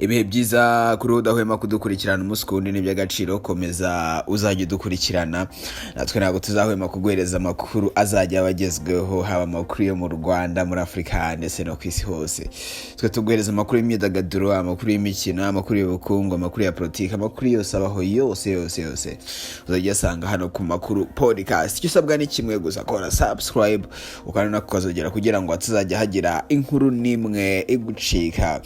ibihe byiza kuri udahwema kudukurikirana umunsi ku wundi n'iby'agaciro komeza uzajya udukurikirana natwe ntabwo tuzahwema kuguhereza amakuru azajya abagezweho haba amakuru yo mu Rwanda muri Afurika ndetse no ku isi hose. Twe tuguhereza amakuru y'imyidagaduro, amakuru y'imikino, amakuru y'ubukungu, amakuru ya politiki, amakuru yose abaho yose uzajya asanga hano ku Makuru Podcast. Icyo usabwa ni kimwe gusa, kora subscribe ukana kukazogera kugira ngo atazajya hagira inkuru nimwe igucika.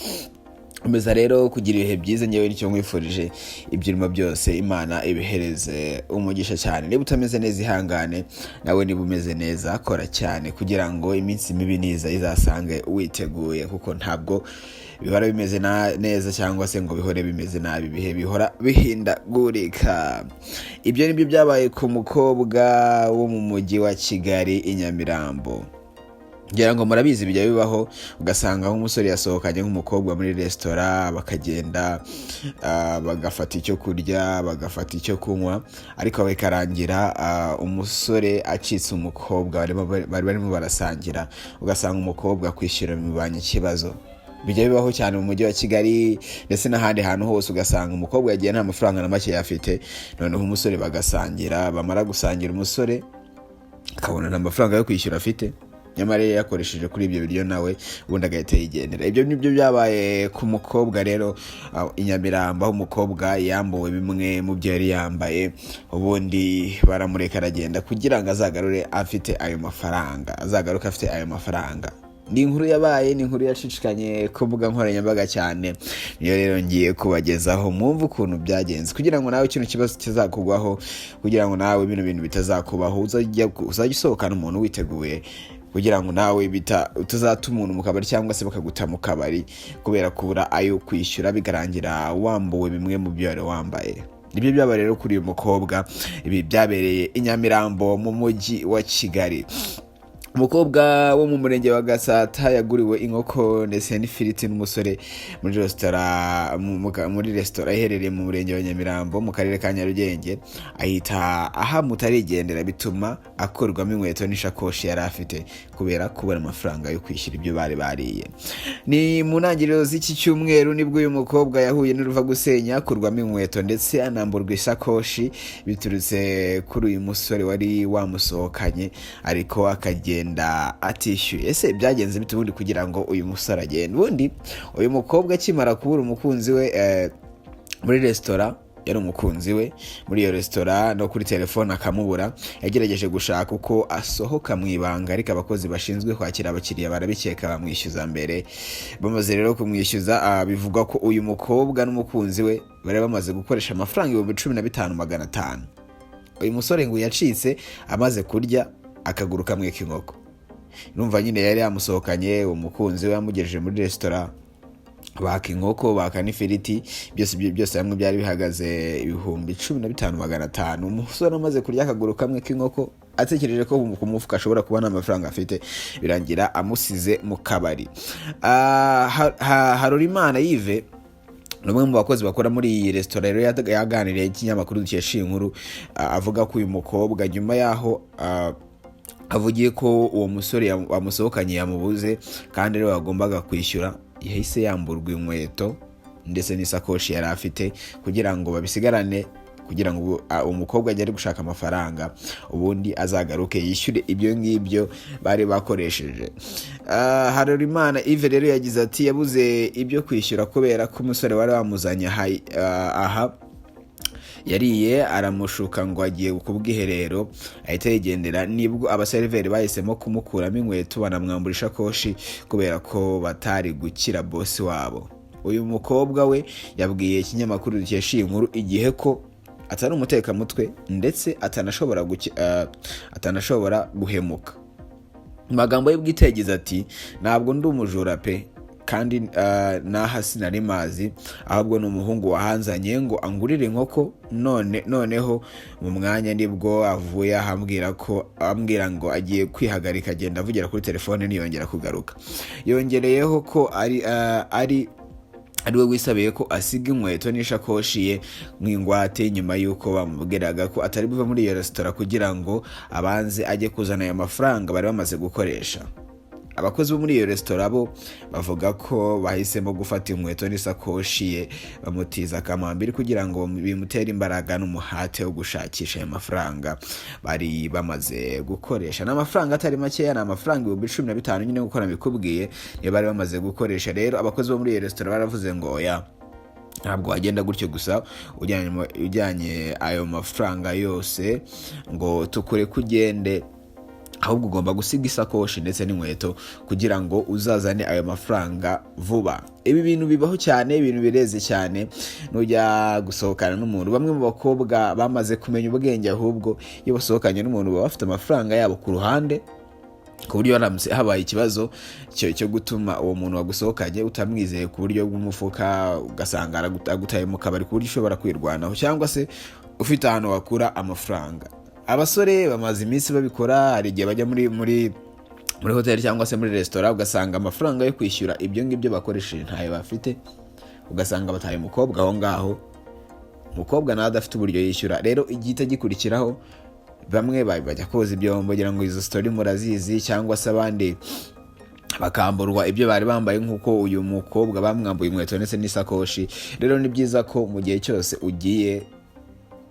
Umeza rero kugira ibihe byiza, nyewe nicyo nkwifurije ibyirimo byose Imana ibihereze umugisha cyane. Niba utameze neza ihangane, nawe niba umeze neza kora cyane kugira ngo iminsi mibi niza izasange witeguye, kuko ntabwo bihora bimeze neza cyangwa se ngo bihore bimeze nabi, ibihe bihora bihindagurika. Ibyo nibyo byabaye ku mukobwa wo mu mujyi wa Kigali inyamirambo. Ngira ngo murabizi bijya bibaho, ugasanga nk'umusore yasohokanye nk'umukobwa muri restaurant, bakagenda bagafata icyo kurya, bagafata icyo kunywa, ariko bikarangira umusore acitse umukobwa bari barimo barasangira, ugasanga umukobwa kwishyura bimubanye ikibazo. Bijya bibaho cyane mu mujyi wa Kigali ndetse n'ahandi hantu hose, ugasanga umukobwa yagiye nta mafaranga na make yafite, noneho umusore bagasangira, bamara gusangira umusore akabona nta mafaranga yo kwishyura afite, nyamara yakoresheje kuri ibyo biryo nawe ubundi agahita yigendera. Ibyo nibyo byabaye ku mukobwa rero inyamirambo, aho umukobwa yambuwe bimwe mu byo yari yambaye, ubundi baramureka aragenda kugira ngo azagaruke afite ayo mafaranga. Ni inkuru yabaye, ni inkuru yashishikanye ku mbuga nkoranyambaga cyane, niyo rero ngiye kubagezaho mwumve ukuntu byagenze, kugira ngo nawe ikintu kibazo kizakugwaho, kugira ngo nawe bino bintu bitazakubaho, uzajya usohokana umuntu witeguye, kugira ngo nawe utazata umuntu mu kabari cyangwa se bakaguta mu kabari kubera kubura ayo kwishyura, bigarangira wambuwe bimwe mu byo wari wambaye. Nibyo byaba rero kuri uyu mukobwa, ibi byabereye inyamirambo mu mujyi wa Kigali. Umukobwa wo mu murenge wa Gasata yaguriwe inkoko ndetse n'ifiriti n'umusore muri restaurant iherereye mu murenge wa Nyamirambo mu karere ka Nyarugenge, ahita mutarigendera, bituma akorwamo inkweto n'ishakoshi yari afite kubera kubura amafaranga yo kwishyura ibyo bari bariye. Ni mu ntangiriro z'iki cyumweru nibwo uyu mukobwa yahuye n'uruva gusenya, akurwamo inkweto ndetse anamburwa isakoshi, biturutse kuri uyu musore wari wamusohokanye ariko akagenda atishyuye. Ese byagenze bite ubundi kugira ngo uyu musore agende? Ubundi uyu mukobwa akimara kubura umukunzi we muri restaurant, yari umukunzi we muri iyo restaurant, no kuri telefone akamubura, yagerageje gushaka uko asohoka mu ibanga, ariko abakozi bashinzwe kwakira abakiriya barabikeka bamwishyuza mbere. Bamaze rero kumwishyuza, bivugwa ko uyu mukobwa n'umukunzi we bari bamaze gukoresha amafaranga 15,500. Uyu musore ngo yacitse amaze kurya akaguru kamwe k'inkoko. Numva nyine yari yamusohokanye, umukunzi we yamugejeje muri restaurant, baka inkoko baka n'ifiriti, byose hamwe byari bihagaze 15,500. Umusore amaze kurya akaguru kamwe k'inkoko, atekereje ko ku mufuka ashobora kubona amafaranga afite, birangira amusize mu kabari. Waruri Yves, umwe mu bakozi bakora muri iyi restaurant rero, yaganiriye ikinyamakuru dukesha inkuru, avuga ko uyu mukobwa nyuma yaho avugiye ko uwo musore wamusohokanye yamubuze kandi rero agombaga kwishyura, yahise yamburwa inkweto ndetse n'isakoshi yari afite kugira ngo babisigarane, kugira ngo umukobwa ajye gushaka amafaranga ubundi azagaruke yishyure ibyo ngibyo bari bakoresheje. Waruri Yves rero yagize ati yabuze ibyo kwishyura kubera ko umusore wari wamuzanye aha yariye aramushuka ngo agiye ku bwiherero ahita yigendera, nibwo abaseriveri bahisemo kumukuramo inkweto banamwambura ishakoshi kubera ko batari gukira bosi wabo. Uyu mukobwa we yabwiye ikinyamakuru dukesha inkuru igihe ko atari umutekamutwe ndetse atanashobora guhemuka. Mu magambo ye bwite yagize ati ntabwo ndi umujura pe, kandi naha sinari mazi, ahubwo ni umuhungu wahanzanye ngo angurire inkoko, noneho mu mwanya nibwo avuye ambwira ngo agiye kwihagarika, agenda avugira kuri telefone ntiyongera kugaruka. Yongereyeho ko ari we wisabiye ko asiga inkweto n'ishakoshi ye nk'ingwate, nyuma y'uko bamubwiraga ko atari buve muri iyo restaurant kugira ngo abanze ajye kuzana ayo mafaranga bari bamaze gukoresha. abakozi bo muri iyo resitora bo bavuga ko bahisemo gufata inkweto n'isakoshi ye bamutiza akamambiri kugira ngo bimutere imbaraga n'umuhate wo gushakisha ayo mafaranga bari bamaze gukoresha. N'amafaranga atari makeya, ni amafaranga 15,000 nyine gukora bikubwiye niyo bari bamaze gukoresha. Rero abakozi bo muri iyo resitora baravuze ngo oya, ntabwo wagenda gutyo gusa ujyanye ayo mafaranga yose ngo tukure kugende, ahubwo ugomba gusiga isakoshi ndetse n'inkweto kugira ngo uzazane ayo mafaranga vuba. Ibi bintu bibaho cyane, ibintu bireze cyane nujya gusohokana n'umuntu. Bamwe mu bakobwa bamaze kumenya ubwenge, ahubwo iyo basohokanye n'umuntu baba bafite amafaranga yabo ku ruhande, ku buryo haramutse habaye ikibazo cyo gutuma uwo muntu wagusohokanye utamwizeye ku buryo bw'umufuka, ugasanga agutaye mu kabari ku buryo ushobora kwirwanaho, cyangwa se ufite ahantu wakura amafaranga. Abasore bamaze iminsi babikora, hari igihe bajya muri hoteli cyangwa se muri resitora, ugasanga amafaranga yo kwishyura ibyo ngibyo bakoresheje ntayo bafite, ugasanga bataye umukobwa aho ngaho, umukobwa nawe adafite uburyo yishyura. Rero igihita gikurikiraho, bamwe bajya koza ibyombo, kugira ngo izo story murazizi, cyangwa se abandi bakamburwa ibyo bari bambaye nk'uko uyu mukobwa bamwambuye inkweto ndetse n'isakoshi. Rero ni byiza ko mu gihe cyose ugiye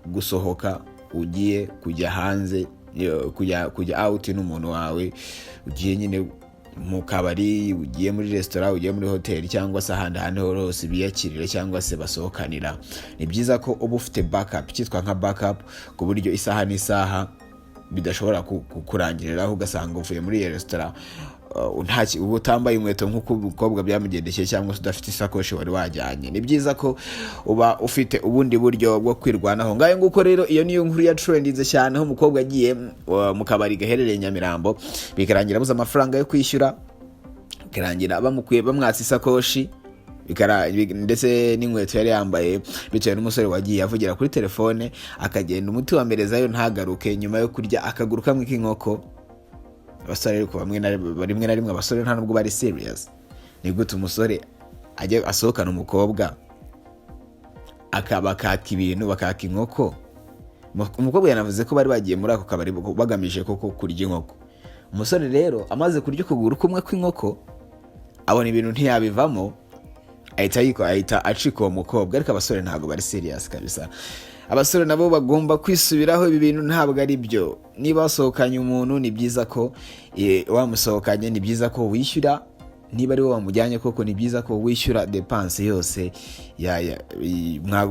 gusohoka, ugiye kujya hanze, kujya out n'umuntu wawe, ugiye nyine mu kabari, ugiye muri resitora, ugiye muri hoteli, cyangwa se ahandi hantu hose biyakirira cyangwa se basohokanira, ni byiza ko uba ufite backup, cyitwa nka backup, ku buryo isaha n'isaha bidashobora kurangiriraho ugasanga uvuye muri iyo resitora uba utambaye inkweto nk'uko umukobwa byamugendekeye, cyangwa se udafite isakoshi wari wajyanye. Ni byiza ko uba ufite ubundi buryo bwo kwirwanaho. Ngayo nguko rero, iyo niyo nkuru ya trendinze cyane, aho umukobwa agiye mu kabari gaherereye inyamirambo, bikarangira abuze amafaranga yo kwishyura, bikarangira bamwatsa isakoshi ndetse n'inkweto yari yambaye, bitewe n'umusore wagiye avugira kuri telefone, akagenda umuti wamerezayo ntagaruke, nyuma yo kurya akaguru kamwe k'inkoko. Abasore ariko rimwe na rimwe abasore nta nubwo bari serious. Ni gute umusore ajya asohokana umukobwa akaka ibintu, bakaka inkoko? Umukobwa yanavuze ko bari bagiye muri ako kabari bagamije koko kurya inkoko. Umusore rero amaze kurya ukuguru kumwe kw'inkoko, abona ibintu ntiyabivamo, ahita acika uwo mukobwa. Ariko abasore ntabwo bari serious kabisa. Abasore nabo bagomba kwisubiraho, ibi bintu ntabwo ari byo. Niba wasohokanye umuntu, ni byiza ko wamusohokanye, ni byiza ko wishyura. Niba ari wowe wamujyanye koko, ni byiza ko wishyura depense yose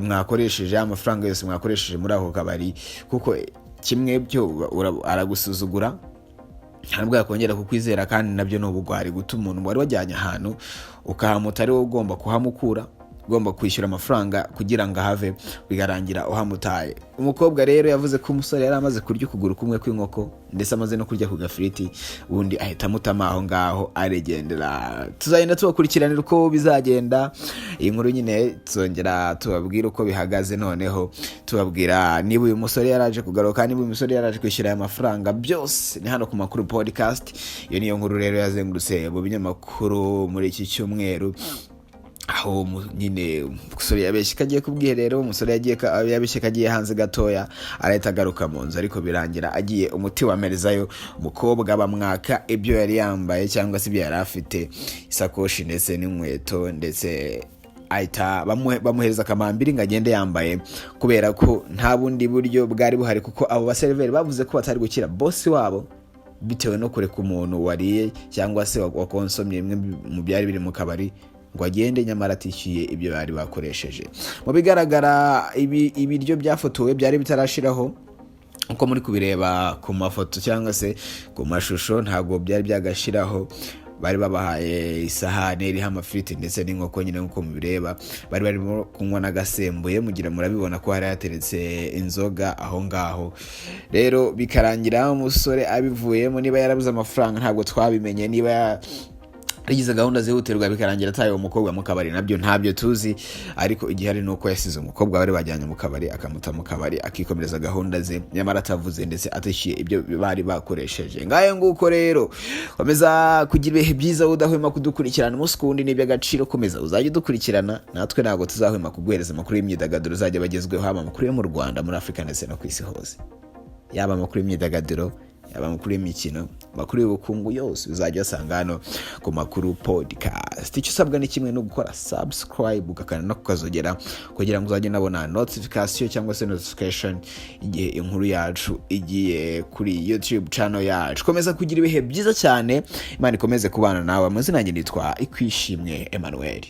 mwakoresheje, amafaranga yose mwakoresheje muri ako kabari, kuko kimwe byo aragusuzugura, ntabwo yakongera kukwizera, kandi nabyo ni ubugwari guta umuntu wari wajyanye ahantu ukahamuta ari wowe ugomba kuhamukura, ugomba kwishyura amafaranga kugira ngo ahave, bigarangira uhamutaye. Umukobwa rero yavuze ko umusore yari amaze kurya ukuguru kumwe kw'inkoko, ndetse amaze no kurya ku gafiriti, ubundi ahita amutama aho ngaho aregendera. Tuzagenda tubakurikiranira uko bizagenda. Iyi nkuru nyine tuzongera tubabwira uko bihagaze, noneho tubabwira niba uyu musore yaraje kugaruka, niba uyu musore yaraje kwishyura aya mafaranga. Byose ni hano ku Makuru Podcast. Iyo niyo nkuru rero yazengurutse mu binyamakuru muri iki cyumweru, aho nyine umusore yabeshye kagiye kubwiherero, umusore yabeshye kagiye hanze gatoya, arahita agaruka mu nzu, ariko birangira agiye umuti wamerezayo. Umukobwa bamwaka ibyo yari yambaye, cyangwa se ibyo yari afite, isakoshi ndetse n'inkweto, ndetse ahita bamuhereza akamambiri ngo agende yambaye, kubera ko nta bundi buryo bwari buhari, kuko abo baseriveri bavuze ko batari gukira bosi wabo, bitewe no kureka umuntu wariye cyangwa se wakonsomye bimwe mu byari biri mu kabari ngo agende, nyamara atishyuye ibyo bari bakoresheje. Mu bigaragara, ibiryo byafotowe byari bitarashiraho, uko muri kubireba ku mafoto cyangwa se ku mashusho, ntabwo byari byagashiraho. Bari babahaye isahane iriho amafiriti ndetse n'inkoko nyine nk'uko mubireba, bari barimo kunywa n'agasembuye, mugira murabibona ko hari hateretse inzoga aho ngaho. Rero bikarangira umusore abivuyemo, niba yarabuze amafaranga ntabwo twabimenye, niba yagize gahunda zihutirwa bikarangira ataye umukobwa mu kabari, nabyo ntabyo tuzi. Ariko igihari ni uko yasize umukobwa bari bajyanye mu kabari, akamuta mu kabari, akikomereza gahunda ze, nyamara atavuze ndetse atishyuye ibyo bari bakoresheje. Ngayo nguko rero, komeza kugira ibihe byiza, udahwema kudukurikirana umunsi kundi, n'iby'agaciro. Komeza uzajya udukurikirana, natwe ntabwo tuzahwema kuguhereza amakuru y'imyidagaduro uzajya bagezweho, haba amakuru yo mu Rwanda, muri Afurika ndetse no ku isi hose, yaba amakuru y'imyidagaduro, yaba amakuru y'imikino, amakuru y'ubukungu yose uzajya usanga hano ku Makuru Podcast. Icyo usabwa ni kimwe no gukora subscribe ugakanda no kukazogera kugira ngo uzajye nabona notification cyangwa se notification igihe inkuru yacu igiye kuri YouTube channel yacu. Komeza kugira ibihe byiza cyane, Imana ikomeze kubana nawe. Amazina yanjye nitwa Ikwishimwe Emmanuel.